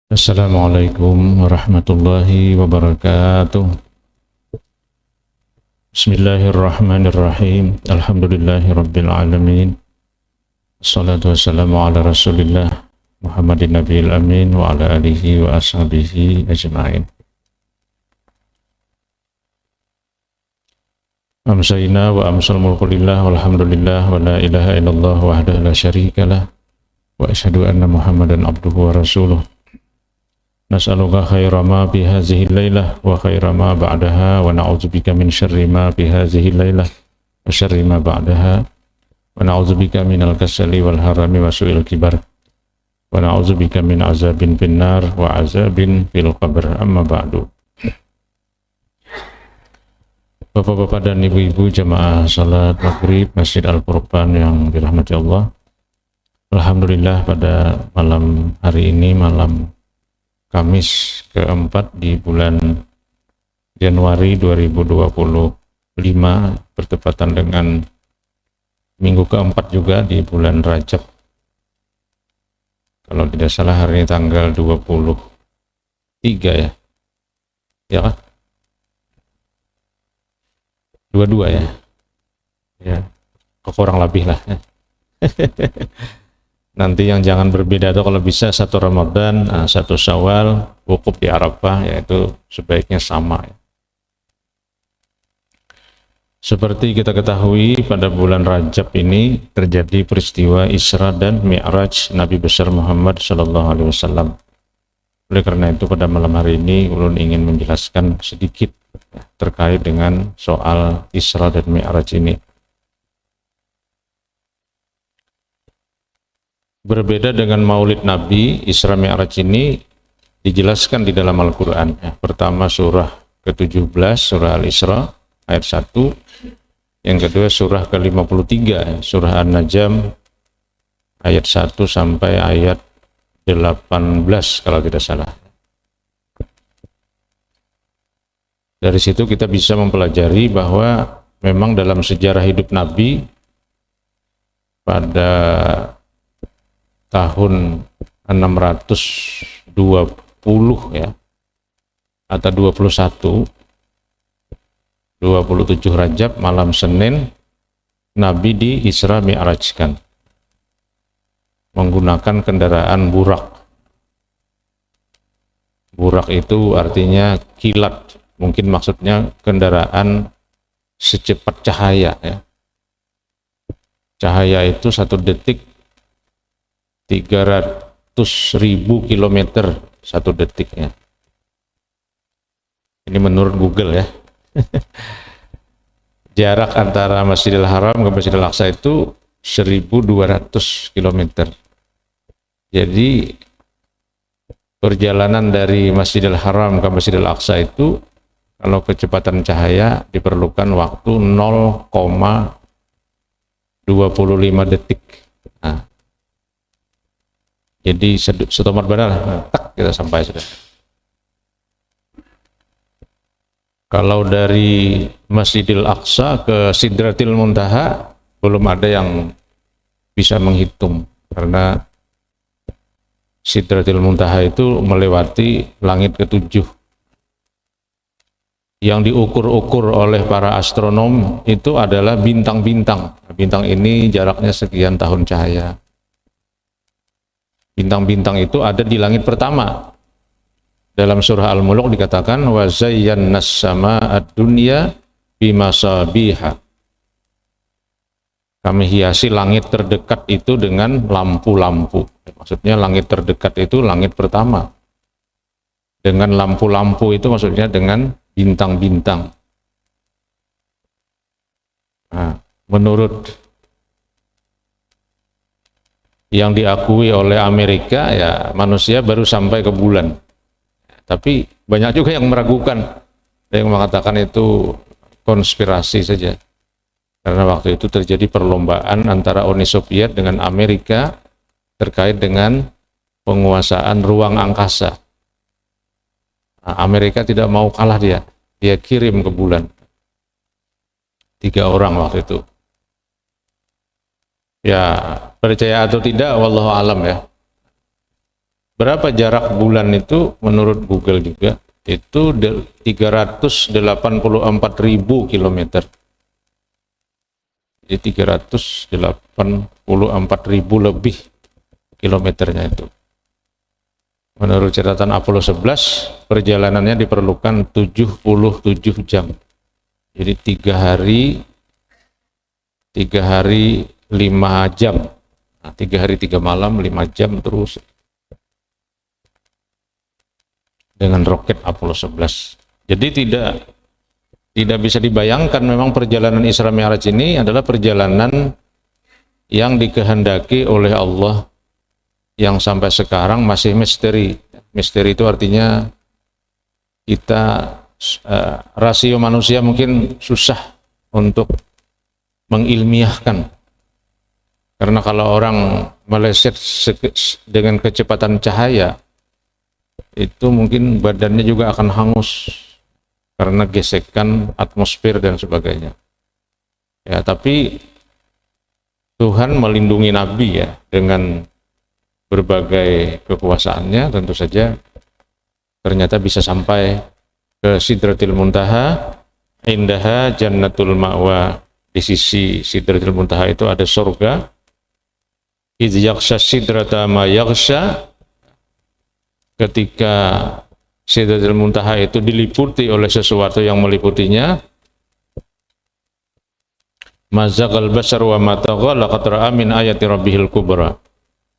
Assalamualaikum warahmatullahi wabarakatuh. Bismillahirrahmanirrahim. Alhamdulillahi rabbil alamin. Assalatu wassalamu ala rasulillah Muhammadin nabiyil amin wa ala alihi wa ashabihi ajma'in. Amsayna wa amsal mulkulillah walhamdulillah wa la ilaha illallah wahdahu la syarikalah wa asyhadu anna Muhammadan abduhu wa rasuluh. Nas'aluka khaira ma bi hadhihi lailah wa khaira ma ba'daha wa na'udzubika min syarri ma bi hadhihi lailah wa syarri ma ba'daha wa na'udzubika minal kasali wal harami wa su'il kibar wa na'udzubika min azabin finnar wa azabin fil qabr. Amma ba'du. Bapak-bapak dan ibu-ibu jamaah salat maghrib Masjid Al-Furqan yang dirahmati Allah, alhamdulillah pada malam hari ini, malam Kamis keempat di bulan Januari 2025, bertepatan dengan minggu keempat juga di bulan Rajab. Kalau tidak salah hari ini tanggal 23 ya. Ya kan? 22 ya. Ya, kurang lebih lah. Nanti yang jangan berbeda itu kalau bisa satu Ramadan, satu Syawal, wukuf di Arafah, yaitu sebaiknya sama. Seperti kita ketahui, pada bulan Rajab ini terjadi peristiwa Isra dan Mi'raj Nabi besar Muhammad SAW. Oleh karena itu pada malam hari ini ulun ingin menjelaskan sedikit terkait dengan soal Isra dan Mi'raj ini. Berbeda dengan Maulid Nabi, Isra Mi'raj ini dijelaskan di dalam Al-Quran. Pertama surah ke-17, surah Al-Isra, ayat 1. Yang kedua surah ke-53, surah An-Najm, ayat 1 sampai ayat 18 kalau tidak salah. Dari situ kita bisa mempelajari bahwa memang dalam sejarah hidup Nabi pada tahun 620 ya, atau 27 Rajab, malam Senin, Nabi di Isra Mi'rajkan menggunakan kendaraan burak. Burak itu artinya kilat, mungkin maksudnya kendaraan secepat cahaya ya. Cahaya itu satu detik 300.000 kilometer satu detiknya. Ini menurut Google ya. Jarak antara Masjidil Haram ke Masjidil Aqsa itu 1.200 kilometer. Jadi perjalanan dari Masjidil Haram ke Masjidil Aqsa itu kalau kecepatan cahaya diperlukan waktu 0,25 detik. Nah, jadi setomat benar, tak kita sampai sudah. Kalau dari Masjidil Aqsa ke Sidratil Muntaha belum ada yang bisa menghitung, karena Sidratil Muntaha itu melewati langit ketujuh. Yang diukur-ukur oleh para astronom itu adalah bintang-bintang. Bintang ini jaraknya sekian tahun cahaya. Bintang-bintang itu ada di langit pertama. Dalam surah Al-Mulk dikatakan wa zayyana as-samaa'a ad-dunya bimasabiha. Kami hiasi langit terdekat itu dengan lampu-lampu. Maksudnya langit terdekat itu langit pertama. Dengan lampu-lampu itu maksudnya dengan bintang-bintang. Nah, menurut yang diakui oleh Amerika ya, manusia baru sampai ke bulan. Tapi banyak juga yang meragukan, yang mengatakan itu konspirasi saja. Karena waktu itu terjadi perlombaan antara Uni Soviet dengan Amerika terkait dengan penguasaan ruang angkasa. Nah, Amerika tidak mau kalah, dia kirim ke bulan 3 orang waktu itu. Ya, percaya atau tidak wallahu alam ya. Berapa jarak bulan itu menurut Google juga? Itu 384.000 kilometer. Jadi 384.000 lebih kilometernya itu. Menurut catatan Apollo 11, perjalanannya diperlukan 77 jam. Jadi 3 hari 5 jam. Nah, 3 hari 3 malam 5 jam terus dengan roket Apollo 11. Jadi tidak bisa dibayangkan, memang perjalanan Isra Mi'raj ini adalah perjalanan yang dikehendaki oleh Allah, yang sampai sekarang masih misteri. Misteri itu artinya kita rasio manusia mungkin susah untuk mengilmiahkan. Karena kalau orang meleset dengan kecepatan cahaya, itu mungkin badannya juga akan hangus karena gesekan atmosfer dan sebagainya. Ya, tapi Tuhan melindungi Nabi ya dengan berbagai kekuasaannya, tentu saja ternyata bisa sampai ke Sidratil Muntaha, indaha jannatul ma'wa. Di sisi Sidratil Muntaha itu ada surga. Idz yaghsha sidrata ma yaghsha, ketika Sidratul Muntaha itu diliputi oleh sesuatu yang meliputinya. Mazaghal basar wa ma tagha laqad ra'a min ayati rabbihil kubra.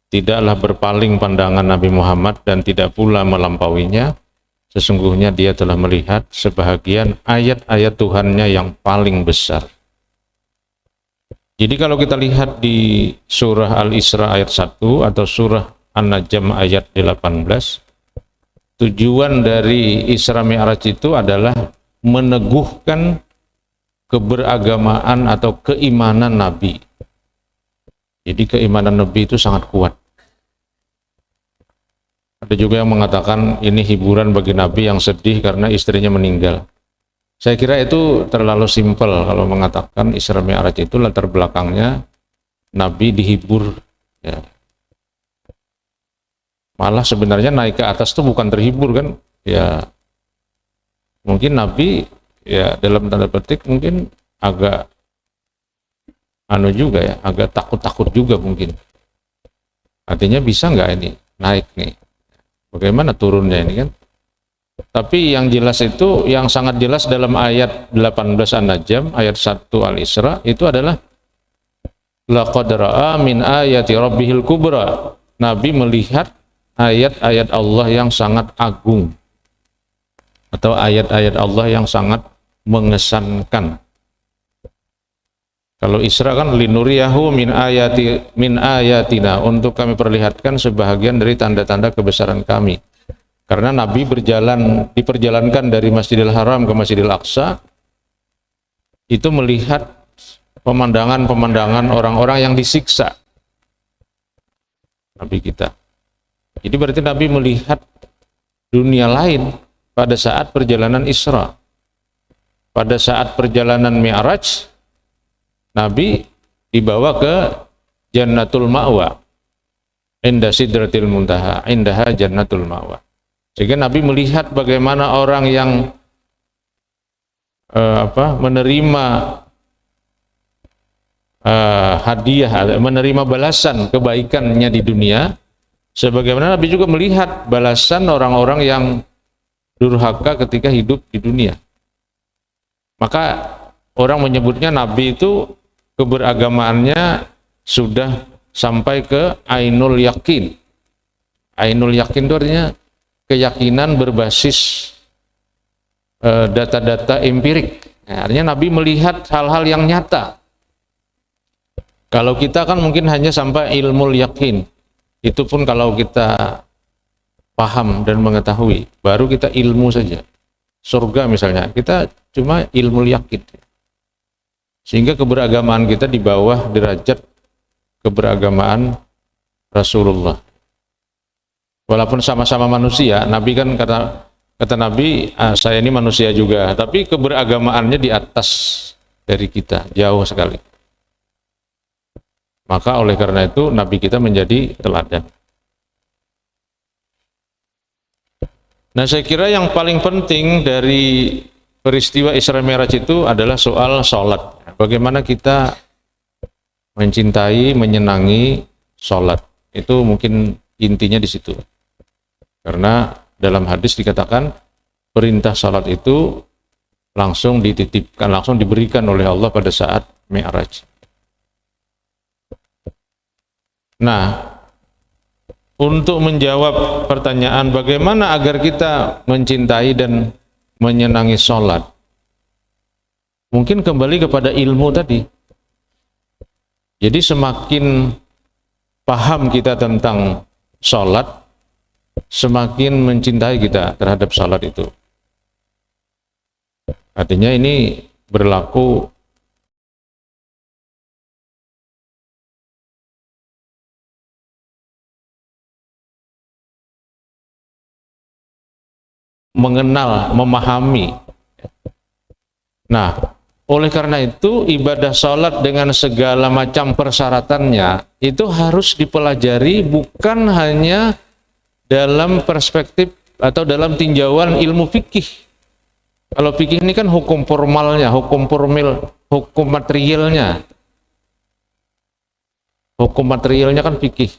Tidaklah berpaling pandangan Nabi Muhammad dan tidak pula melampauinya. Sesungguhnya dia telah melihat sebahagian ayat-ayat Tuhannya yang paling besar. Jadi kalau kita lihat di surah Al-Isra ayat 1 atau surah An-Najm ayat 18, tujuan dari Isra Mi'raj itu adalah meneguhkan keberagamaan atau keimanan Nabi. Jadi keimanan Nabi itu sangat kuat. Ada juga yang mengatakan ini hiburan bagi Nabi yang sedih karena istrinya meninggal. Saya kira itu terlalu simpel kalau mengatakan Isra Mi'raj itu latar belakangnya Nabi dihibur. Ya. Malah sebenarnya naik ke atas itu bukan terhibur kan, ya mungkin Nabi ya dalam tanda petik mungkin agak juga ya, agak takut-takut juga mungkin. Artinya bisa nggak ini naik nih, bagaimana turunnya ini kan. Tapi yang jelas itu, yang sangat jelas dalam ayat 18 An-Najm, ayat 1 Al-Isra itu adalah laqad ra'a min ayati rabbihil kubra. Nabi melihat ayat-ayat Allah yang sangat agung, atau ayat-ayat Allah yang sangat mengesankan. Kalau Isra kan linuriyahu min ayatina, untuk kami perlihatkan sebahagian dari tanda-tanda kebesaran kami. Karena Nabi diperjalankan dari Masjidil Haram ke Masjidil Aqsa, itu melihat pemandangan-pemandangan orang-orang yang disiksa. Nabi kita. Jadi berarti Nabi melihat dunia lain pada saat perjalanan Isra. Pada saat perjalanan Mi'raj, Nabi dibawa ke Jannatul Ma'wa. Inda Sidratil Muntaha, indaha Jannatul Ma'wa. Sehingga Nabi melihat bagaimana orang yang menerima hadiah, menerima balasan kebaikannya di dunia. Sebagaimana Nabi juga melihat balasan orang-orang yang durhaka ketika hidup di dunia. Maka orang menyebutnya Nabi itu keberagamaannya sudah sampai ke Ainul Yakin. Ainul Yakin itu artinya keyakinan berbasis data-data empirik. Nah, artinya Nabi melihat hal-hal yang nyata. Kalau kita kan mungkin hanya sampai ilmu yakin. Itu pun kalau kita paham dan mengetahui, baru kita ilmu saja. Surga misalnya, kita cuma ilmu yakin. Sehingga keberagamaan kita di bawah derajat keberagamaan Rasulullah. Walaupun sama-sama manusia, Nabi kan kata Nabi, saya ini manusia juga, tapi keberagamaannya di atas dari kita, jauh sekali. Maka oleh karena itu Nabi kita menjadi teladan. Nah, saya kira yang paling penting dari peristiwa Isra Mi'raj itu adalah soal sholat. Bagaimana kita mencintai, menyenangi sholat. Itu mungkin intinya di situ. Karena dalam hadis dikatakan perintah sholat itu langsung dititipkan, langsung diberikan oleh Allah pada saat Mi'raj. Nah, untuk menjawab pertanyaan bagaimana agar kita mencintai dan menyenangi sholat, mungkin kembali kepada ilmu tadi. Jadi semakin paham kita tentang sholat, semakin mencintai kita terhadap sholat itu. Artinya ini berlaku mengenal, memahami. Nah, oleh karena itu ibadah sholat dengan segala macam persyaratannya itu harus dipelajari bukan hanya dalam perspektif atau dalam tinjauan ilmu fikih. Kalau fikih ini kan hukum formalnya, hukum formil, hukum materialnya. Hukum materialnya kan fikih.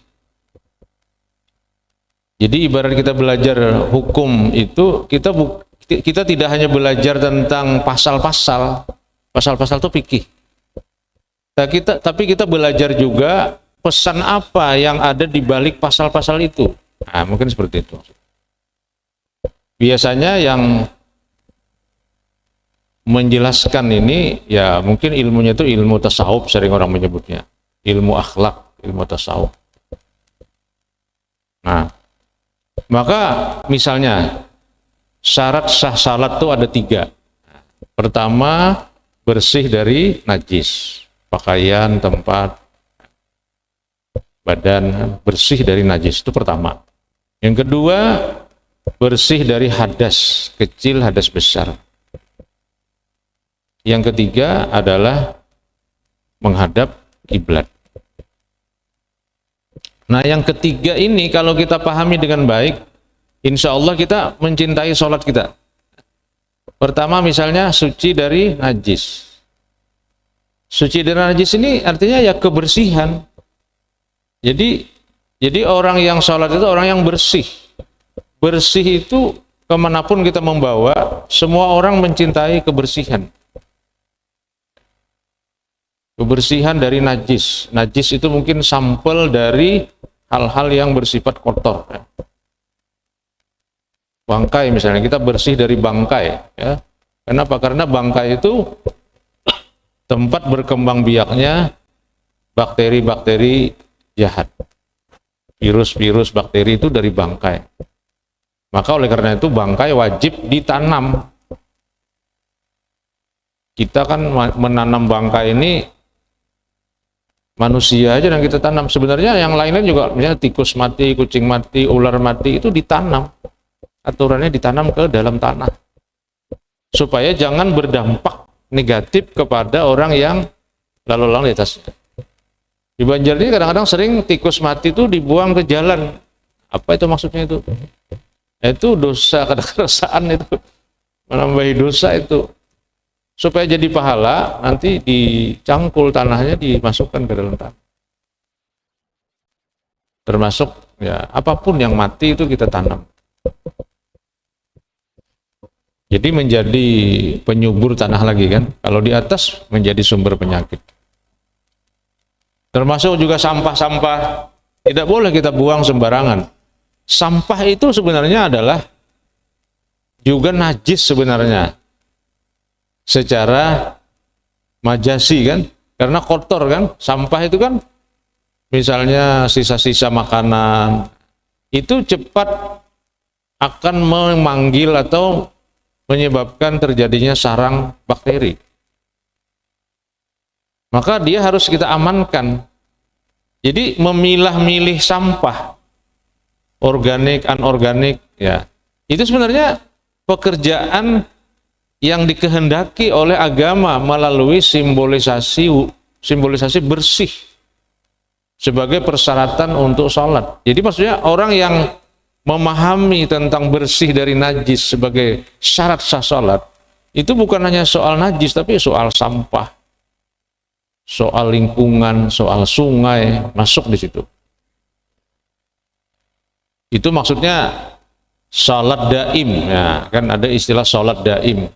Jadi ibarat kita belajar hukum itu kita tidak hanya belajar tentang pasal-pasal. Pasal-pasal itu fikih. Tapi kita belajar juga pesan apa yang ada di balik pasal-pasal itu. Nah, mungkin seperti itu. Biasanya yang menjelaskan ini ya mungkin ilmunya itu ilmu tasawuf, sering orang menyebutnya. Ilmu akhlak, ilmu tasawuf. Nah, maka misalnya syarat sah salat itu ada 3. Pertama, bersih dari najis, pakaian, tempat, badan bersih dari najis, itu pertama. Yang kedua, bersih dari hadas kecil, hadas besar. Yang ketiga adalah menghadap kiblat. Nah, yang ketiga ini kalau kita pahami dengan baik, insya Allah kita mencintai sholat kita. Pertama misalnya suci dari najis. Suci dari najis ini artinya ya kebersihan. Jadi orang yang sholat itu orang yang bersih. Bersih itu kemanapun kita membawa, semua orang mencintai kebersihan. Kebersihan dari najis. Najis itu mungkin sampel dari hal-hal yang bersifat kotor. Bangkai misalnya, kita bersih dari bangkai. Ya. Kenapa? Karena bangkai itu tempat berkembang biaknya bakteri-bakteri jahat. Virus-virus, bakteri itu dari bangkai. Maka oleh karena itu bangkai wajib ditanam. Kita kan menanam bangkai ini manusia aja yang kita tanam. Sebenarnya yang lain-lain juga, misalnya tikus mati, kucing mati, ular mati, itu ditanam. Aturannya ditanam ke dalam tanah. Supaya jangan berdampak negatif kepada orang yang lalu lalang di atasnya. Di Banjar ini kadang-kadang sering tikus mati itu dibuang ke jalan. Apa itu maksudnya itu? Itu dosa, keresahan itu. Menambahi dosa itu. Supaya jadi pahala, nanti dicangkul tanahnya, dimasukkan ke dalam tanah. Termasuk ya apapun yang mati itu kita tanam. Jadi menjadi penyubur tanah lagi kan. Kalau di atas menjadi sumber penyakit. Termasuk juga sampah-sampah. Tidak boleh kita buang sembarangan. Sampah itu sebenarnya adalah juga najis sebenarnya. Secara majasi kan. Karena kotor kan. Sampah itu kan misalnya sisa-sisa makanan. Itu cepat akan memanggil atau menyebabkan terjadinya sarang bakteri. Maka dia harus kita amankan. Jadi memilah-milih sampah organik, anorganik, ya itu sebenarnya pekerjaan yang dikehendaki oleh agama melalui simbolisasi bersih sebagai persyaratan untuk sholat. Jadi maksudnya orang yang memahami tentang bersih dari najis sebagai syarat sah salat, itu bukan hanya soal najis, tapi soal sampah, soal lingkungan, soal sungai, masuk di situ. Itu maksudnya salat daim. Ya, kan ada istilah salat daim.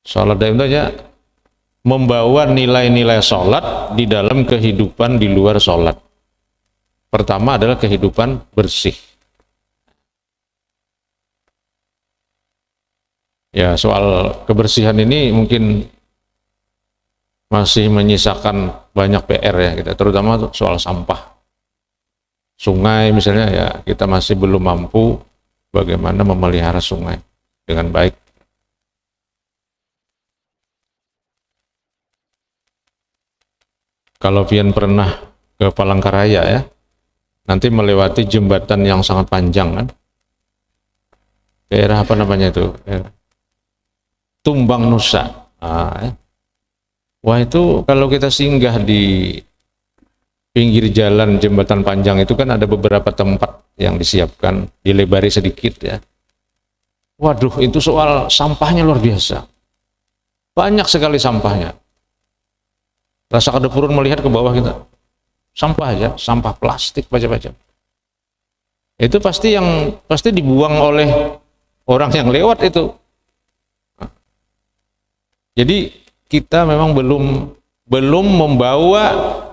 Salat daim itu aja membawa nilai-nilai salat di dalam kehidupan di luar salat. Pertama adalah kehidupan bersih. Ya, soal kebersihan ini mungkin masih menyisakan banyak PR ya kita, terutama soal sampah. Sungai misalnya, ya kita masih belum mampu bagaimana memelihara sungai dengan baik. Kalau pian pernah ke Palangkaraya ya, nanti melewati jembatan yang sangat panjang kan, daerah apa namanya itu, Tumbang Nusa. Ya. Wah, itu kalau kita singgah di pinggir jalan jembatan panjang itu kan ada beberapa tempat yang disiapkan, dilebari sedikit ya. Waduh, itu soal sampahnya luar biasa, banyak sekali sampahnya. Rasa kedepurun melihat ke bawah kita, sampah aja, sampah plastik macam-macam. Itu pasti dibuang oleh orang yang lewat itu. Jadi kita memang belum membawa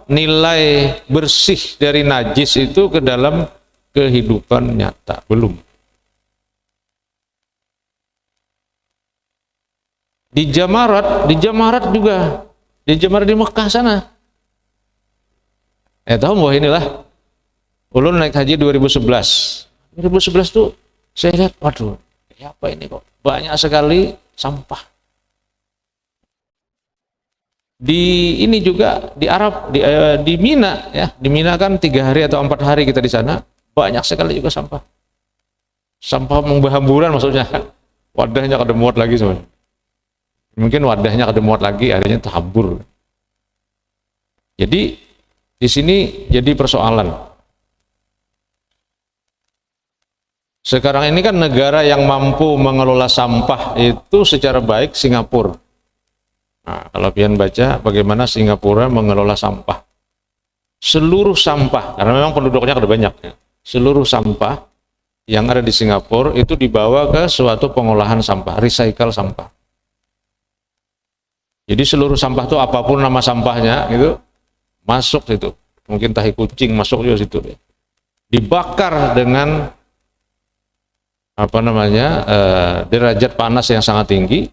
nilai bersih dari najis itu ke dalam kehidupan nyata, belum. Di Jamarat juga, di Jamarat di Mekah sana. Tahu bahwa inilah ulun naik haji 2011. 2011 tuh saya lihat, waduh, apa ini kok banyak sekali sampah. Di ini juga di Arab, di Mina ya, di Mina kan 3 hari atau 4 hari kita di sana, banyak sekali juga sampah. Sampah berhamburan maksudnya, wadahnya kada muat lagi sebenarnya. Mungkin wadahnya kada muat lagi, akhirnya terhambur. Jadi di sini jadi persoalan. Sekarang ini kan negara yang mampu mengelola sampah itu secara baik Singapura. Nah, kalau pian baca bagaimana Singapura mengelola sampah. Seluruh sampah, karena memang penduduknya ada banyak ya. Seluruh sampah yang ada di Singapura itu dibawa ke suatu pengolahan sampah, recycle sampah. Jadi seluruh sampah itu apapun nama sampahnya gitu masuk situ. Mungkin tahi kucing masuk juga situ. Dibakar dengan apa namanya derajat panas yang sangat tinggi.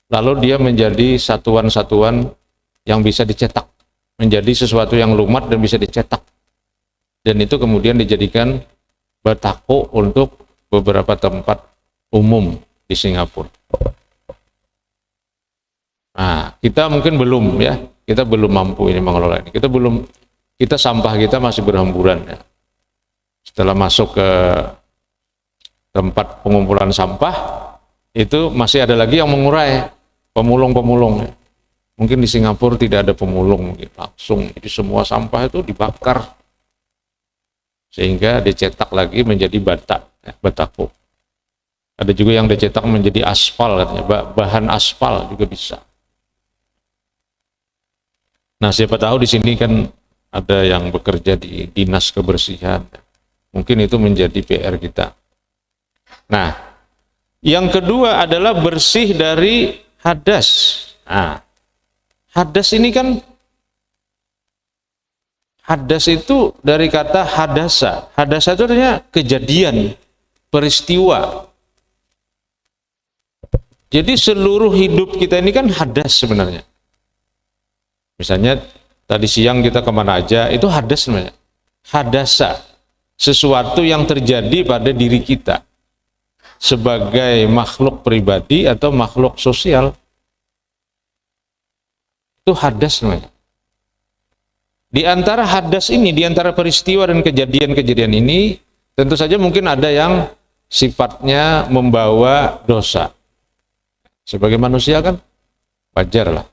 Lalu dia menjadi satuan-satuan yang bisa dicetak, menjadi sesuatu yang lumat dan bisa dicetak. Dan itu kemudian dijadikan batako untuk beberapa tempat umum di Singapura. Nah, kita mungkin belum ya, kita belum mampu ini mengelola ini. Kita sampah kita masih berhamburan ya. Setelah masuk ke tempat pengumpulan sampah, itu masih ada lagi yang mengurai, pemulung-pemulung. Mungkin di Singapura tidak ada pemulung, mungkin langsung. Jadi semua sampah itu dibakar sehingga dicetak lagi menjadi batako. Ada juga yang dicetak menjadi aspal katanya, bahan aspal juga bisa. Nah, siapa tahu di sini kan ada yang bekerja di dinas kebersihan. Mungkin itu menjadi PR kita. Nah, yang kedua adalah bersih dari hadas. Nah, hadas ini kan, hadas itu dari kata hadasa. Hadasa itu artinya kejadian, peristiwa. Jadi seluruh hidup kita ini kan hadas sebenarnya. Misalnya tadi siang kita kemana aja, itu hadas sebenarnya. Hadasa, sesuatu yang terjadi pada diri kita sebagai makhluk pribadi atau makhluk sosial. Itu hadas namanya. Di antara hadas ini, di antara peristiwa dan kejadian-kejadian ini, tentu saja mungkin ada yang sifatnya membawa dosa. Sebagai manusia kan wajar lah.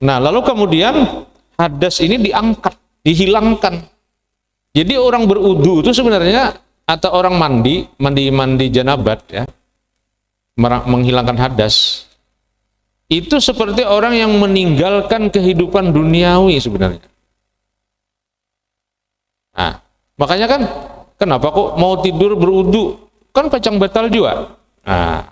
Nah, lalu kemudian hadas ini diangkat, dihilangkan. Jadi orang berudu itu sebenarnya, atau orang mandi janabat ya, menghilangkan hadas, itu seperti orang yang meninggalkan kehidupan duniawi sebenarnya. Nah, makanya kan kenapa kok mau tidur berudu? Kan pacang batal juga. Nah,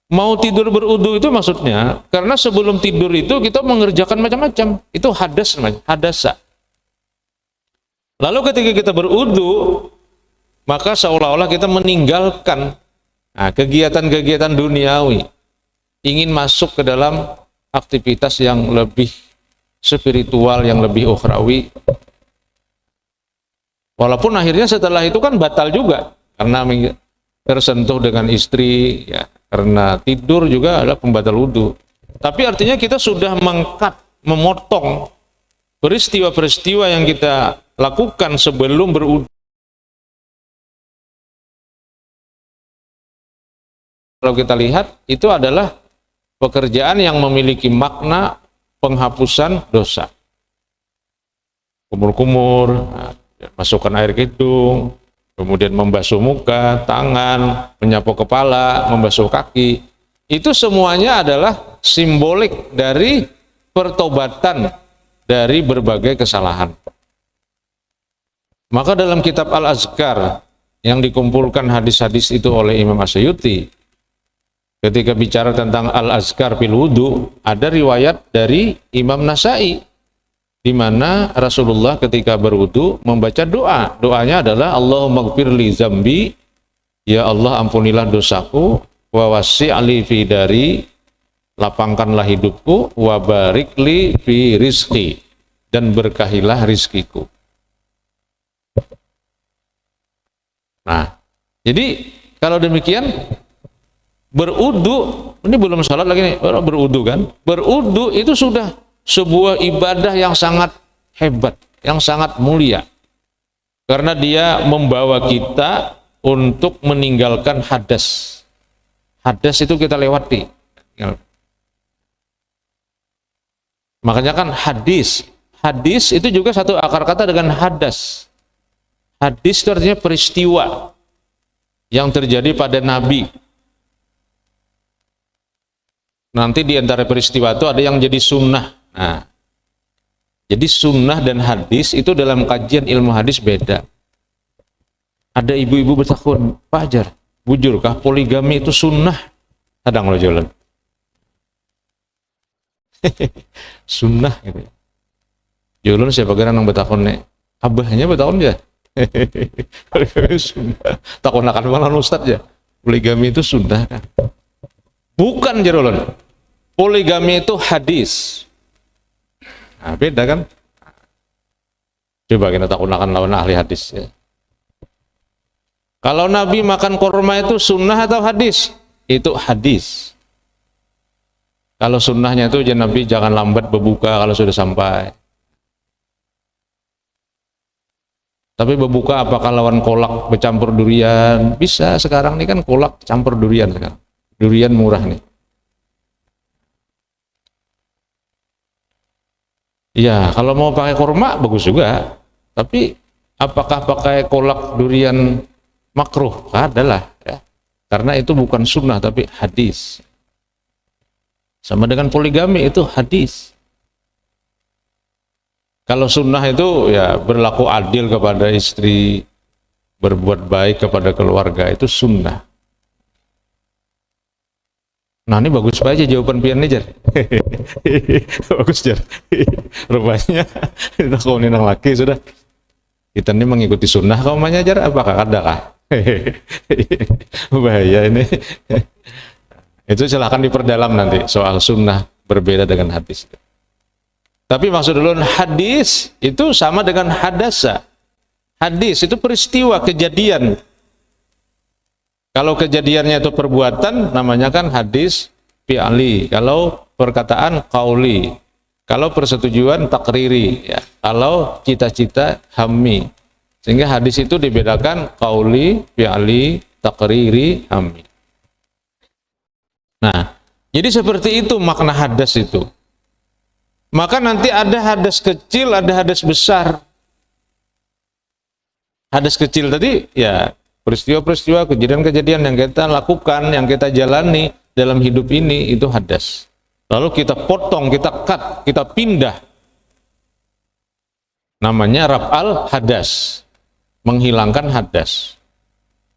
mau tidur berudu itu maksudnya karena sebelum tidur itu kita mengerjakan macam-macam. Itu hadas namanya, hadasa. Lalu ketika kita berudu, maka seolah-olah kita meninggalkan kegiatan-kegiatan duniawi, ingin masuk ke dalam aktivitas yang lebih spiritual, yang lebih ukhrawi. Walaupun akhirnya setelah itu kan batal juga, karena tersentuh dengan istri, ya, karena tidur juga adalah pembatal wudu. Tapi artinya kita sudah memotong peristiwa-peristiwa yang kita lakukan sebelum berudu. Kalau kita lihat, itu adalah pekerjaan yang memiliki makna penghapusan dosa. Kumur-kumur, masukkan air ke hidung, kemudian membasuh muka, tangan, menyapu kepala, membasuh kaki. Itu semuanya adalah simbolik dari pertobatan dari berbagai kesalahan. Maka dalam kitab Al-Azkar yang dikumpulkan hadis-hadis itu oleh Imam Asyuyuti, ketika bicara tentang Al-Azkar fil wudu, ada riwayat dari Imam Nasai di mana Rasulullah ketika berwudu membaca doa. Doanya adalah Allahumma gfirli zambi, ya Allah ampunilah dosaku, wa wasi'li fi dari, lapangkanlah hidupku, wa barikli fi rizki, dan berkahilah rizkiku. Nah, jadi kalau demikian berudu, ini belum salat lagi nih, berudu kan? Berudu itu sudah sebuah ibadah yang sangat hebat, yang sangat mulia. Karena dia membawa kita untuk meninggalkan hadas. Hadas itu kita lewati. Makanya kan hadis. Hadis itu juga satu akar kata dengan hadas. Hadis itu artinya peristiwa yang terjadi pada Nabi. Nanti di antara peristiwa itu ada yang jadi sunnah. Nah, jadi sunnah dan hadis itu dalam kajian ilmu hadis beda. Ada ibu-ibu bertakun, Pak Hajar, bujurkah poligami itu sunnah? Kadang lo jalan. Sunnah gitu. Jalan siapa kira nang bertakun nih? Abahnya bertakun ya. Sunnah. Takun akan malah ustad ya. Poligami itu sunnah kan? Bukan Jerolon. Poligami itu hadis. Nah, beda kan? Coba kita takunakan lawan ahli hadis ya. Kalau Nabi makan korma itu sunnah atau hadis? Itu hadis. Kalau sunnahnya itu Nabi jangan lambat berbuka kalau sudah sampai. Tapi berbuka apakah lawan kolak bercampur durian? Bisa, sekarang ini kan kolak campur durian sekarang. Durian murah nih. Iya, kalau mau pakai kurma bagus juga. Tapi apakah pakai kolak durian makruh? Adalah ya. Karena itu bukan sunnah tapi hadis. Sama dengan poligami itu hadis. Kalau sunnah itu ya berlaku adil kepada istri, berbuat baik kepada keluarga, itu sunnah. Nah ini bagus aja jawaban pian nih Jar. Bagus Jar. Rupanya kita kau nang laki sudah. Kita ini mengikuti sunnah kau namanya Jar, apakah ada kah? Bahaya ini. Itu silahkan diperdalam nanti soal sunnah berbeda dengan hadis. Tapi maksud dulu hadis itu sama dengan hadasa. Hadis itu peristiwa, kejadian. Kalau kejadiannya itu perbuatan, namanya kan hadis fi'li. Kalau perkataan qauli. Kalau persetujuan takriri. Ya. Kalau cita-cita hammi. Sehingga hadis itu dibedakan qauli, fi'li, takriri, hammi. Nah, jadi seperti itu makna hadas itu. Maka nanti ada hadas kecil, ada hadas besar. Hadas kecil tadi ya peristiwa-peristiwa, kejadian-kejadian yang kita lakukan, yang kita jalani dalam hidup ini, itu hadas. Lalu kita potong, kita cut, kita pindah. Namanya raf'al hadas, menghilangkan hadas,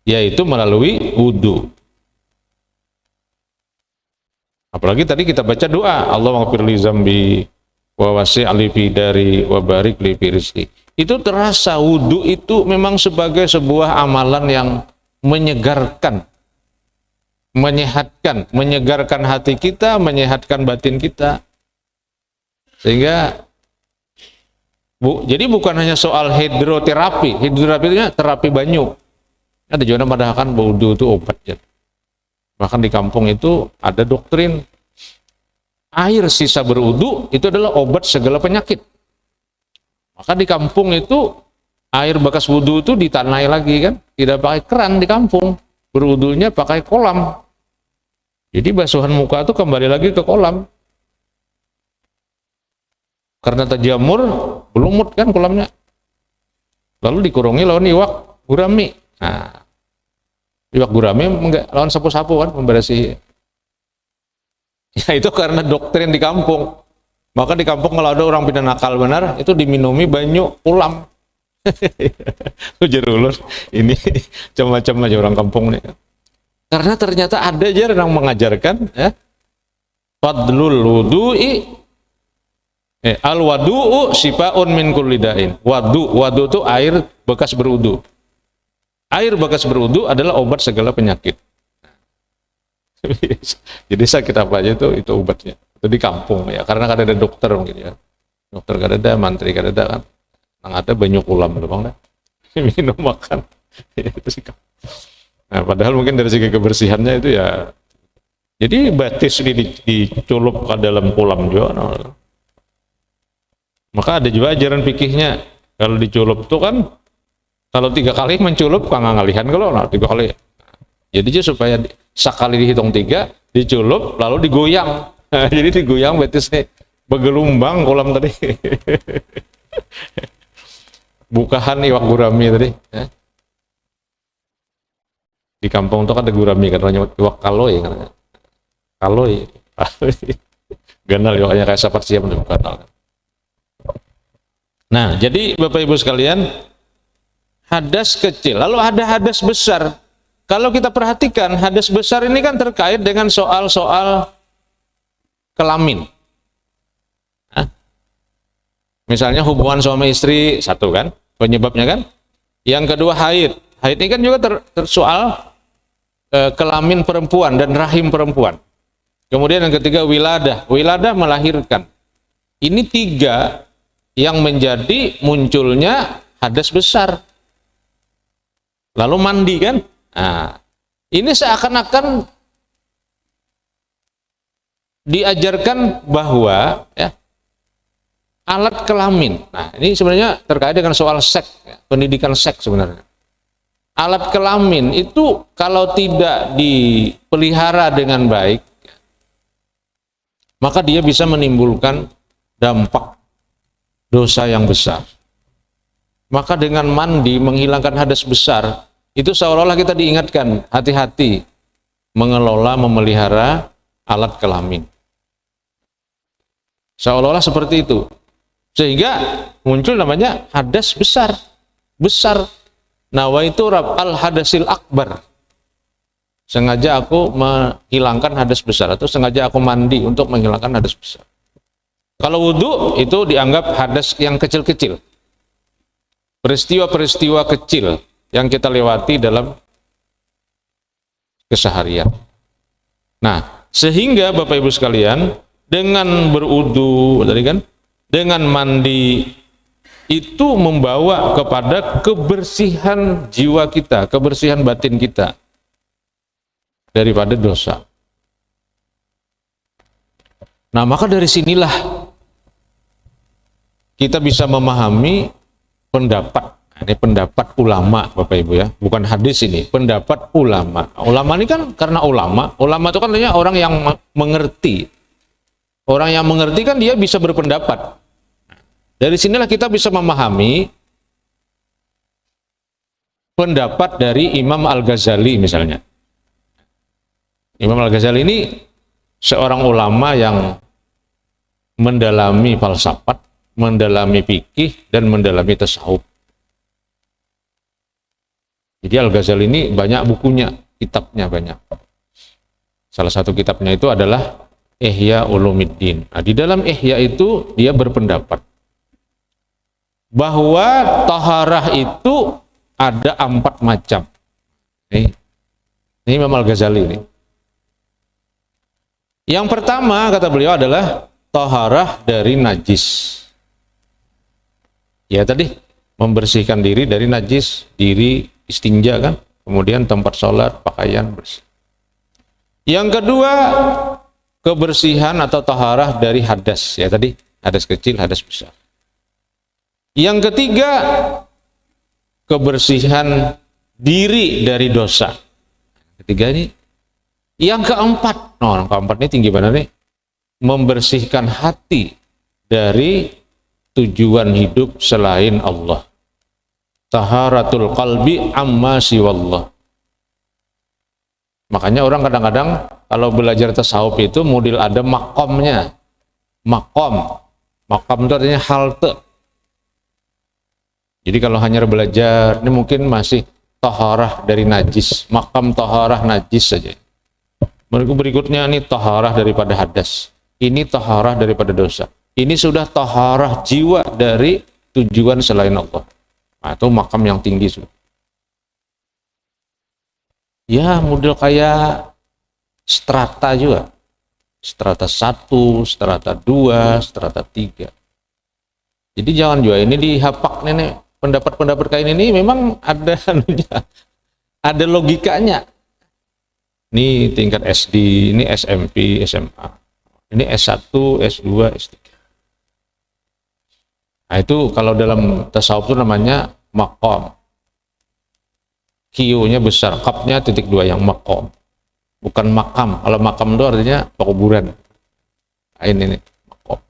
yaitu melalui wudu. Apalagi tadi kita baca doa, Allahumma ghfirli zambi wa wasi'li fi dari wa barik li fi rizqi. Itu terasa wudu itu memang sebagai sebuah amalan yang menyegarkan, menyehatkan, menyegarkan hati kita, menyehatkan batin kita. Sehingga jadi bukan hanya soal hidroterapi. Hidroterapi itu terapi banyu. Ada juga padahal wudu itu obat ya. Bahkan di kampung itu ada doktrin air sisa berwudu itu adalah obat segala penyakit. Maka di kampung itu air bekas wudu itu ditanai lagi kan, tidak pakai keran di kampung, berwudunya pakai kolam. Jadi basuhan muka itu kembali lagi ke kolam. Karena terjamur, berlumut kan kolamnya. Lalu dikurungi lawan iwak gurami. Nah, iwak gurami enggak lawan sapu-sapu kan membersih. Ya itu karena doktrin di kampung. Maka di kampung kalau ada orang pindah nakal benar, itu diminumi banyu ulam. Ujar ulur, ini macam-macam aja orang kampung nih. Karena ternyata ada aja yang mengajarkan ya, fadlul wudu'i al wadu'u sifaun min kulli da'in. Wadu itu air bekas berwudu. Air bekas berwudu adalah obat segala penyakit. Jadi sakit apa aja itu obatnya. Itu di kampung ya, karena kan ada dokter mungkin ya. Dokter kan ada, mantri kan ada kan. Yang ada banyak ulam bang dah. Minum makan. Nah, padahal mungkin dari segi kebersihannya itu ya. Jadi batis dicelup ke dalam kolam juga. Nah. Maka ada juga ajaran fikihnya. Kalau dicelup itu kan kalau 3 kali menculup kang ngalihan kalau 3 kali. Jadi supaya sekali dihitung 3, dicelup lalu digoyang. Nah, jadi digoyang batisnya bergelombang kolam tadi. Bukahan iwak gurami tadi. Ya. Di kampung itu kan ada gurami katanya iwak kaloi katanya. Kaloi. Ganal iwaknya kayak sapat siap untuk ganal. Nah, jadi Bapak Ibu sekalian, hadas kecil, lalu ada hadas besar. Kalau kita perhatikan, hadas besar ini kan terkait dengan soal-soal kelamin. Hah? Misalnya hubungan suami istri, satu kan, penyebabnya kan. Yang kedua haid. Haid ini kan juga soal kelamin perempuan dan rahim perempuan. Kemudian yang ketiga wiladah. Wiladah melahirkan. Ini 3 yang menjadi munculnya hadas besar. Lalu mandi kan. Nah, ini seakan-akan diajarkan bahwa ya, alat kelamin. Nah, ini sebenarnya terkait dengan soal seks, ya, pendidikan seks sebenarnya. Alat kelamin itu kalau tidak dipelihara dengan baik, maka dia bisa menimbulkan dampak dosa yang besar. Maka dengan mandi menghilangkan hadas besar, itu seolah-olah kita diingatkan, hati-hati mengelola, memelihara alat kelamin. Seolah-olah seperti itu. Sehingga muncul namanya hadas besar. Besar. Nawaitu raf'al hadasil akbar. Sengaja aku menghilangkan hadas besar, atau sengaja aku mandi untuk menghilangkan hadas besar. Kalau wudu itu dianggap hadas yang kecil-kecil. Peristiwa-peristiwa kecil yang kita lewati dalam keseharian. Nah, sehingga Bapak Ibu sekalian, dengan berwudu tadi kan, dengan mandi itu membawa kepada kebersihan jiwa kita, kebersihan batin kita daripada dosa. Nah, maka dari sinilah kita bisa memahami pendapat. Ini pendapat ulama, Bapak Ibu ya, bukan hadis ini, pendapat ulama. Ulama ini kan karena ulama itu kan artinya orang yang mengerti, Orang yang mengerti kan dia bisa berpendapat. Dari sinilah kita bisa memahami pendapat dari Imam Al-Ghazali misalnya. Imam Al-Ghazali ini seorang ulama yang mendalami falsafat, mendalami fikih, dan mendalami tasawuf. Jadi Al-Ghazali ini banyak bukunya, kitabnya banyak. Salah satu kitabnya itu adalah Ihya Ulumuddin. Nah, di dalam Ihya itu dia berpendapat bahwa taharah itu ada 4 macam. Ini Imam Al-Ghazali ini. Yang pertama kata beliau adalah taharah dari najis. Ya tadi, membersihkan diri dari najis, diri istinja kan, kemudian tempat sholat, pakaian bersih. Yang kedua, kebersihan atau taharah dari hadas. Ya tadi, hadas kecil, hadas besar. Yang ketiga, kebersihan diri dari dosa. Ketiga ini. Yang keempat, yang keempat ini tinggi banget nih, membersihkan hati dari tujuan hidup selain Allah. Taharatul qalbi amma siwallah. Makanya orang kadang-kadang kalau belajar tasawuf itu model ada makomnya. Makom itu artinya halte. Jadi kalau hanya belajar, ini mungkin masih taharah dari najis, makam taharah najis saja. Berikutnya ini taharah daripada hadas, ini taharah daripada dosa, ini sudah taharah jiwa dari tujuan selain Allah. Nah, itu makam yang tinggi sudah. Ya model kayak strata juga, strata 1, strata 2, strata 3. Jadi jangan juga ini dihapak nenek. Pendapat-pendapat kayak ini memang ada ada logikanya. Ini tingkat SD, ini SMP, SMA. Ini S1, S2, S3. Nah itu kalau dalam tasawuf itu namanya maqam. Q-nya besar, kap-nya titik 2 yang maqam. Bukan makam. Kalau makam itu artinya pekuburan. Nah, ini maqam.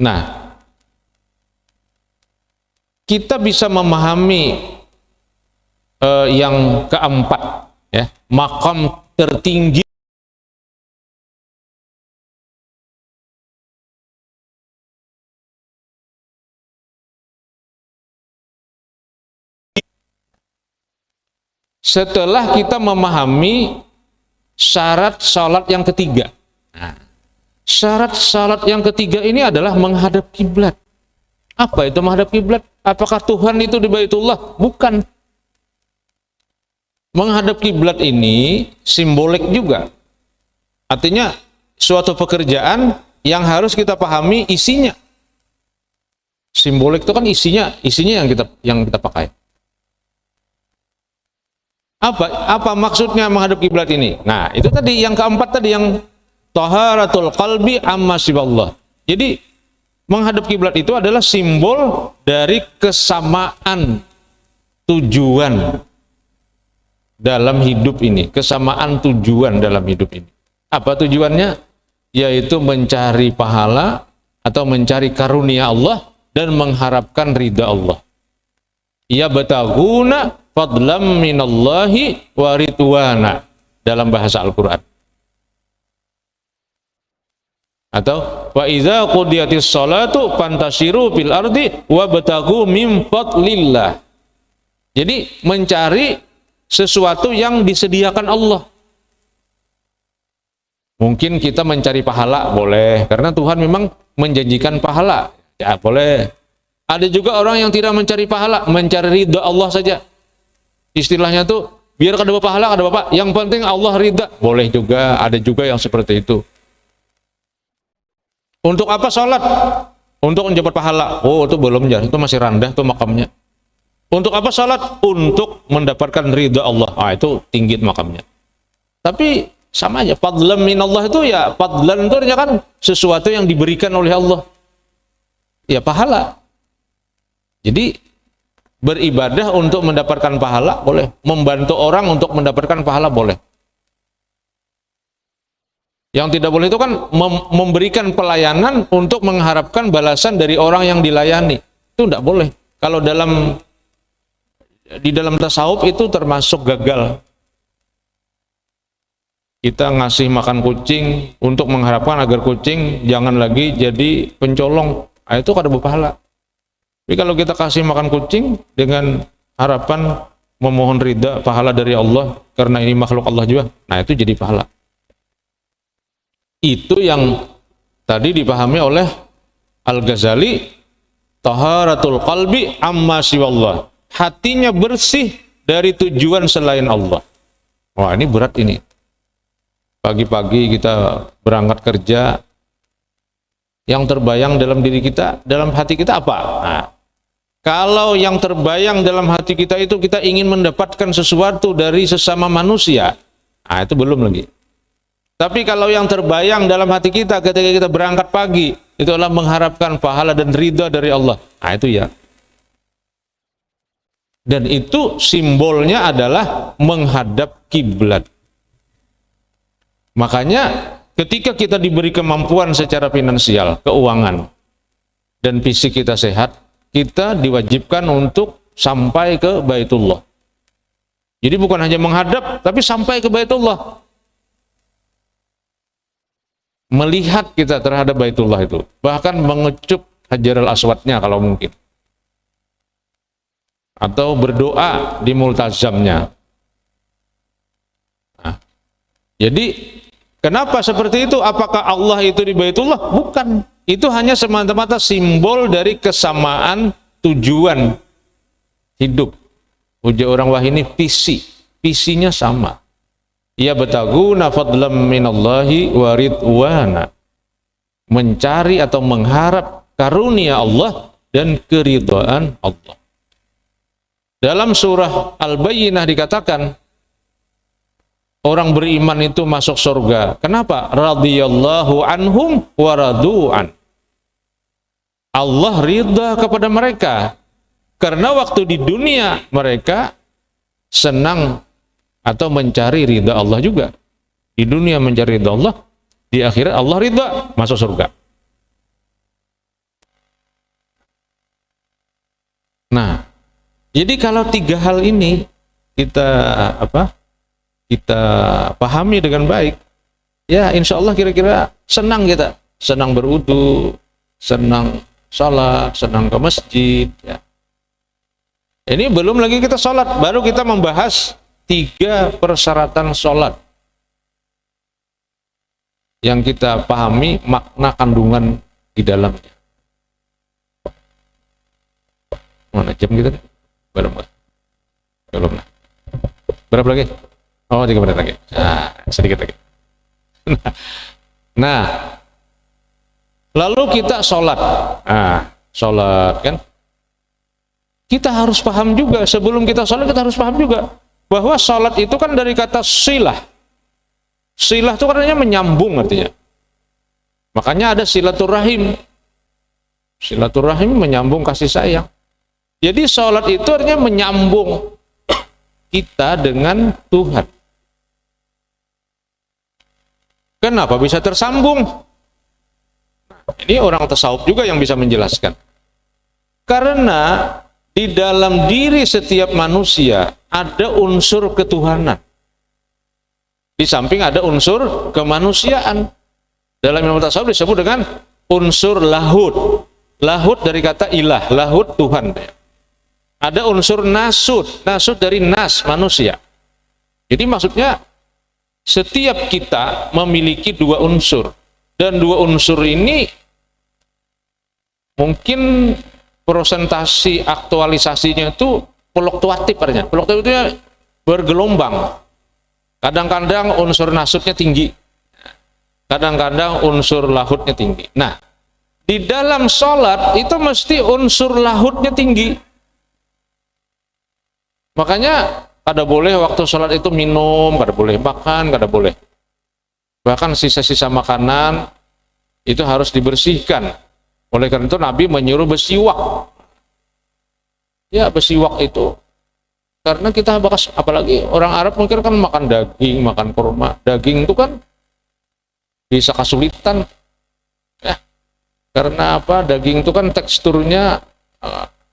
Nah, kita bisa memahami yang keempat, ya, makam tertinggi setelah kita memahami syarat salat yang ketiga. Nah, syarat salat yang ketiga ini adalah menghadap kiblat. Apa itu menghadap kiblat? Apakah Tuhan itu di Baitullah? Bukan. Menghadap kiblat ini simbolik juga. Artinya suatu pekerjaan yang harus kita pahami isinya. Simbolik itu kan isinya yang kita pakai. Apa maksudnya menghadap kiblat ini? Nah, itu tadi yang keempat tadi yang taharatul qalbi amma siballah. Jadi menghadap kiblat itu adalah simbol dari kesamaan tujuan dalam hidup ini, kesamaan tujuan dalam hidup ini. Apa tujuannya? Yaitu mencari pahala atau mencari karunia Allah dan mengharapkan ridha Allah. Ya bataguna fadlam minallahi wa ridwana dalam bahasa Al-Qur'an. Atau wa idza qudiyatis sholatu fantashiru fil ardi wabtagu min fadlillah. Jadi mencari sesuatu yang disediakan Allah. Mungkin kita mencari pahala, boleh, karena Tuhan memang menjanjikan pahala, ya boleh. Ada juga orang yang tidak mencari pahala, mencari ridha Allah saja. Istilahnya tuh, biar kada pahala, kada apa, yang penting Allah ridha, boleh juga, ada juga yang seperti itu. Untuk apa sholat? Untuk mendapat pahala. Oh, itu belum, itu masih rendah tuh makamnya. Untuk apa salat? Untuk mendapatkan ridha Allah. Ah, itu tinggi makamnya. Tapi sama aja, fadlan minallah itu ya, fadlan itu artinya kan sesuatu yang diberikan oleh Allah. Ya pahala. Jadi beribadah untuk mendapatkan pahala boleh, membantu orang untuk mendapatkan pahala boleh. Yang tidak boleh itu kan memberikan pelayanan untuk mengharapkan balasan dari orang yang dilayani. Itu tidak boleh. Kalau di dalam tasawuf itu termasuk gagal. Kita ngasih makan kucing untuk mengharapkan agar kucing jangan lagi jadi pencolong. Nah, itu kada berpahala. Tapi kalau kita kasih makan kucing dengan harapan memohon ridha pahala dari Allah karena ini makhluk Allah juga, nah itu jadi pahala. Itu yang tadi dipahami oleh Al-Ghazali, taharatul qalbi amma siwallah. Hatinya bersih dari tujuan selain Allah. Wah, ini berat ini. Pagi-pagi kita berangkat kerja, yang terbayang dalam diri kita, dalam hati kita apa? Nah, kalau yang terbayang dalam hati kita itu kita ingin mendapatkan sesuatu dari sesama manusia, nah itu belum lagi. Tapi kalau yang terbayang dalam hati kita ketika kita berangkat pagi, itu adalah mengharapkan pahala dan ridha dari Allah, nah itu ya. Dan itu simbolnya adalah menghadap kiblat. Makanya ketika kita diberi kemampuan secara finansial, keuangan, dan fisik kita sehat, kita diwajibkan untuk sampai ke Baitullah. Jadi bukan hanya menghadap, tapi sampai ke Baitullah. Melihat kita terhadap Baitullah itu, bahkan mengecup Hajarul Aswadnya kalau mungkin. Atau berdoa di multazamnya. Nah, jadi kenapa seperti itu? Apakah Allah itu di Baitullah? Bukan. Itu hanya semata-mata simbol dari kesamaan tujuan hidup. Ujar orang wah ini visinya sama. Ya bataguna fadlam minallahi wa ridwana. Mencari atau mengharap karunia Allah dan keridhaan Allah. Dalam surah Al-Bayyinah dikatakan orang beriman itu masuk surga. Kenapa? Radhiyallahu anhum wa radu'an. Allah ridha kepada mereka. Karena waktu di dunia mereka senang atau mencari ridha Allah juga. Di dunia mencari ridha Allah, di akhirat Allah ridha, masuk surga. Nah, jadi kalau tiga hal ini kita kita pahami dengan baik, ya insya Allah kira-kira senang kita, senang berwudu, senang sholat, senang ke masjid. Ya. Ini belum lagi kita sholat, baru kita membahas 3 persyaratan sholat yang kita pahami makna kandungan di dalamnya. Mana jam kita? Belum lah. Berapa lagi? Oh, 3 menit lagi. Nah, sedikit lagi. Nah, lalu kita sholat. Nah, sholat kan? Kita harus paham juga, sebelum kita sholat kita harus paham juga bahwa sholat itu kan dari kata silah. Silah itu katanya menyambung artinya. Makanya ada silaturahim. Silaturahim menyambung kasih sayang. Jadi sholat itu artinya menyambung kita dengan Tuhan. Kenapa bisa tersambung? Ini orang tasawuf juga yang bisa menjelaskan. Karena di dalam diri setiap manusia ada unsur ketuhanan. Di samping ada unsur kemanusiaan. Dalam ilmu tasawuf disebut dengan unsur lahud. Lahud dari kata ilah, lahud Tuhan. Ada unsur nasud, nasud dari nas, manusia. Jadi maksudnya setiap kita memiliki 2 unsur. Dan 2 unsur ini mungkin presentasi aktualisasinya itu fluktuatif artinya. Fluktuatif itu bergelombang. Kadang-kadang unsur nasudnya tinggi. Kadang-kadang unsur lahudnya tinggi. Nah, di dalam sholat itu mesti unsur lahudnya tinggi. Makanya kada boleh waktu sholat itu minum, kada boleh makan, kada boleh. Bahkan sisa-sisa makanan itu harus dibersihkan. Oleh karena itu Nabi menyuruh bersiwak. Ya, bersiwak itu karena kita bahas, apalagi orang Arab mungkin kan makan daging, makan kurma. Daging itu kan bisa kesulitan. Ya, karena apa? Daging itu kan teksturnya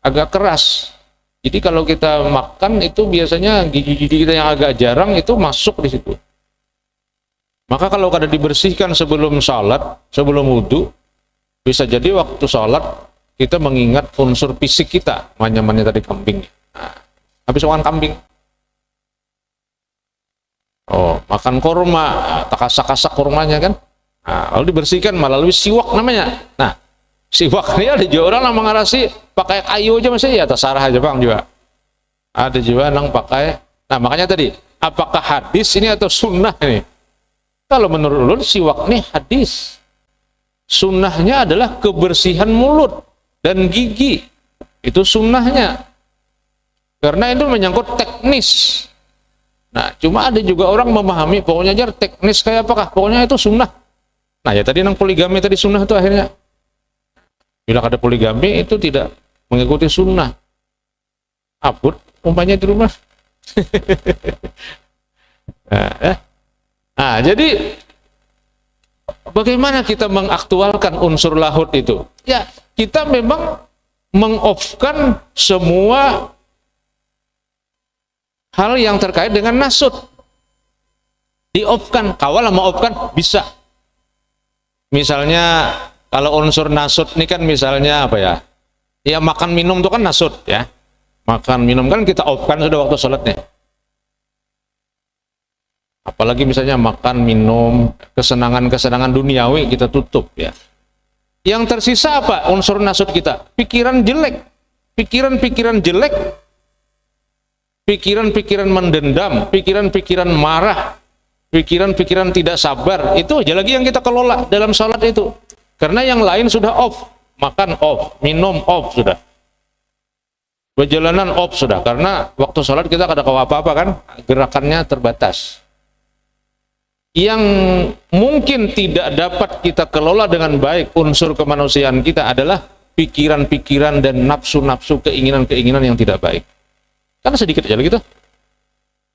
agak keras. Jadi kalau kita makan itu biasanya gigi-gigi kita yang agak jarang itu masuk di situ. Maka kalau kada dibersihkan sebelum sholat, sebelum wudhu, bisa jadi waktu sholat kita mengingat unsur fisik kita, manyamannya tadi kambing. Nah, habis makan kambing, oh makan kurma, kasak-kasak kurmanya kan, nah, lalu dibersihkan melalui siwak namanya. Nah, siwak ini ada juga orang yang mengarasi pakai kayu aja masih ya, terserah aja bang juga. Ada juga yang pakai. Nah makanya tadi, apakah hadis ini atau sunnah ini? Kalau menurut ulun siwak ini hadis. Sunnahnya adalah kebersihan mulut dan gigi. Itu sunnahnya. Karena itu menyangkut teknis. Nah, cuma ada juga orang memahami pokoknya aja teknis kayak apakah? Pokoknya itu sunnah. Nah, ya tadi nang poligami tadi sunnah itu akhirnya. Bila ada poligami itu tidak mengikuti sunnah. Abut umpamanya di rumah. Nah, jadi bagaimana kita mengaktualkan unsur lahud itu? Ya, kita memang meng-off-kan semua hal yang terkait dengan nasut. Di-off-kan, kawal mau off-kan bisa. Misalnya kalau unsur nasut ini kan misalnya apa ya? Ya makan minum itu kan nasut ya. Makan minum kan kita off-kan sudah waktu sholatnya. Apalagi misalnya makan, minum, kesenangan-kesenangan duniawi kita tutup ya. Yang tersisa apa? Unsur nasut kita. Pikiran jelek. Pikiran-pikiran jelek. Pikiran-pikiran mendendam. Pikiran-pikiran marah. Pikiran-pikiran tidak sabar. Itu aja lagi yang kita kelola dalam sholat itu. Karena yang lain sudah off. Makan off. Minum off sudah. Perjalanan off sudah. Karena waktu sholat kita kada kawa apa-apa kan. Gerakannya terbatas. Yang mungkin tidak dapat kita kelola dengan baik unsur kemanusiaan kita adalah pikiran-pikiran dan nafsu-nafsu, keinginan-keinginan yang tidak baik. Karena sedikit aja gitu.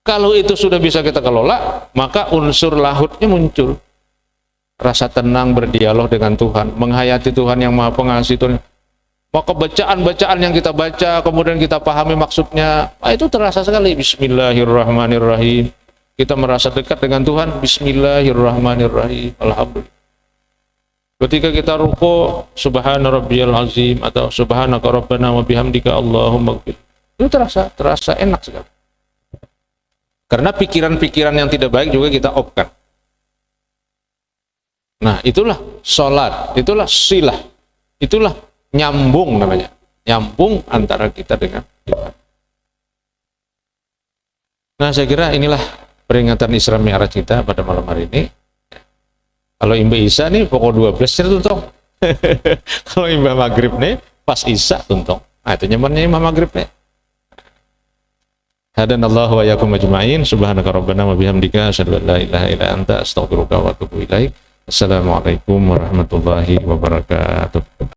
Kalau itu sudah bisa kita kelola, maka unsur lahutnya muncul. Rasa tenang berdialog dengan Tuhan, menghayati Tuhan yang Maha Pengasih Tuhan. Maka bacaan-bacaan yang kita baca, kemudian kita pahami maksudnya, itu terasa sekali. Bismillahirrahmanirrahim. Kita merasa dekat dengan Tuhan. Bismillahirrahmanirrahim. Alhamdulillah. Ketika kita ruku, subhana rabbiyal azim atau subhanaka rabbana wa bihamdika Allahumma ighfir. Itu terasa enak sekali. Karena pikiran-pikiran yang tidak baik juga kita off-kan. Nah, itulah sholat, itulah silah, itulah nyambung namanya. Nyambung antara kita dengan Tuhan. Nah, saya kira inilah peringatan Isra Mi'raj kita pada malam hari ini. Kalau Imba Isya nih pokok 12 tuntong. Kalau Imba Maghrib nih pas Isya tuntong. Nah, itu nyamannya Imba Maghrib nih. Hadanallahu wa yakum ajma'in. Subhanaka rabbana wa bihamdika asyhadu an la ilaha illa anta astaghfiruka wa atubu ilaik. Assalamualaikum warahmatullahi wabarakatuh.